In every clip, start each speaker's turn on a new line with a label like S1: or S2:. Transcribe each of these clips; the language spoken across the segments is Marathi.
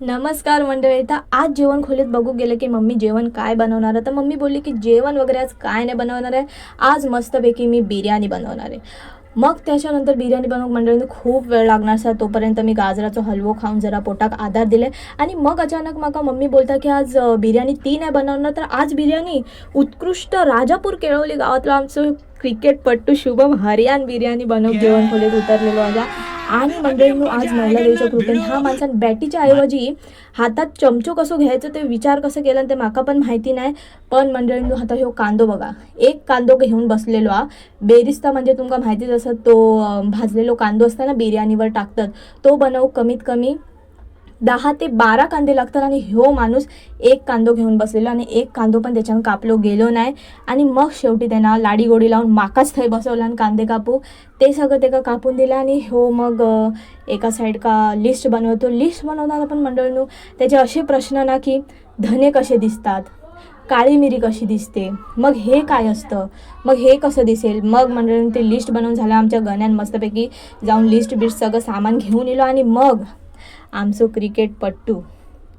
S1: नमस्कार मंडळी. तर आज जेवण खोलीत बघू गेले की मम्मी जेवण काय बनवणार आहे. तर मम्मी बोलली की जेवण वगैरे आज काय नाही बनवणार आहे, आज मस्तपैकी मी बिर्याणी बनवणार आहे. मग त्याच्यानंतर बिर्याणी बनवून मंडळींनी खूप वेळ लागणार सर. तोपर्यंत मी गाजराचा हलवो खाऊन जरा पोटाक आधार दिले. आणि मग अचानक माका मम्मी बोलता की आज बिर्याणी ती नाही बनवणार, तर आज बिर्याणी उत्कृष्ट राजापूर केळवली गावातलं आमचं क्रिकेटपट्टू शुभम हरियान बिर्याणी बनवून जेवण खोलीत उतरलेलो माझ्या. आणि मंडळींनो आज मला देऊच्या कृपेने ह्या माणसानं बॅटीच्या ऐवजी हातात चमचो कसं घ्यायचं ते विचार कसं केला ते माका पण माहिती नाही. पण मंडळींनो आता ह्यो कांदो बघा, एक कांदो घेऊन बसलेलो हा. बेरिस्ता म्हणजे तुमका माहितीच असत, तो भाजलेलो कांदो असता ना बिर्याणीवर टाकतात, तो बनवू कमीत कमी 10 ते 12 कांदे लागतात. आणि ह्यो माणूस एक कांदो घेऊन बसलेलो आणि एक कांदो पण त्याच्यानं कापलो गेलो नाही. आणि मग शेवटी त्यांना लाडी गोडी लावून माकाच थंय बसवलं आणि कांदे कापू ते सगळं ते का कापून दिलं. आणि ह्यो मग एका साईड का लिस्ट बनवतो. लिस्ट बनवताना पण मंडळींनो त्याचे असे प्रश्न ना की धने कसे दिसतात, काळी मिरी कशी दिसते, मग हे काय असतं, मग हे कसं दिसेल. मग मंडळींनी ते लिस्ट बनवून झालं. आमच्या गण्यान मस्तपैकी जाऊन लिस्ट बिस्ट सगळं सामान घेऊन येलो. आणि मग आमचं क्रिकेटपट्टू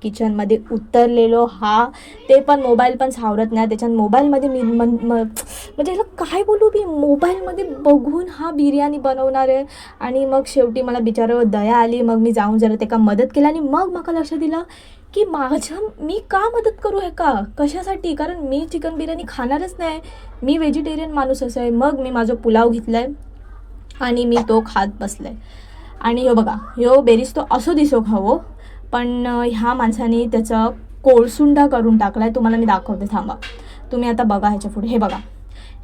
S1: किचनमध्ये उतरलेलो हा. ते पण मोबाईल पण सावरत नाही त्याच्यात. मोबाईलमध्ये मी म्हणजे ह्याला काय बोलू, मी मोबाईलमध्ये बघून हा बिर्याणी बनवणार आहे. आणि मग शेवटी मला बिचारावर दया आली. मग मी जाऊन जरा त्याला मदत केली. आणि मग मला लक्षात दिलं की मी का मदत करू हे का कशासाठी, कारण मी चिकन बिर्याणी खाणारच नाही, मी व्हेजिटेरियन माणूस असं आहे. मग मी माझा पुलाव घेतला आहे आणि मी तो खात बसला आहे. आणि ह्यो बघा, ह्यो बेरीज तो असो दिसो खावो, पण ह्या माणसाने त्याचं कोळसुंडा करून टाकला आहे. तुम्हाला मी दाखवते थांबा, तुम्ही आता बघा ह्याच्या पुढे. हे बघा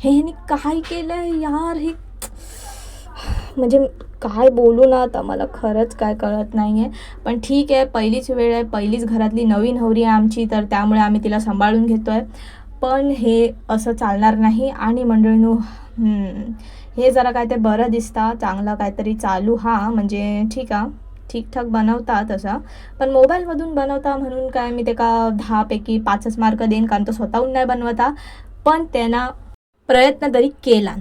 S1: हे ह्याने काय केलं आहे यार, हे म्हणजे काय बोलू ना आता, मला खरंच काय कळत नाही आहे. पण ठीक आहे, पहिलीच वेळ आहे, पहिलीच घरातली नवीन नवरी आहे आमची, तर त्यामुळे आम्ही तिला सांभाळून घेतो आहे. पण हे असं चालणार नाही. आणि मंडळींनो हे जरा काय ते बरं दिसता, चांगलं काहीतरी चालू हा, म्हणजे ठीक आहे, ठीकठाक बनवता तसा. पण मोबाईलमधून बनवता म्हणून काय मी ते का 10 पैकी 5च मार्क देईन, कारण तो स्वतःहून नाही बनवता. पण त्यांना प्रयत्न तरी केला.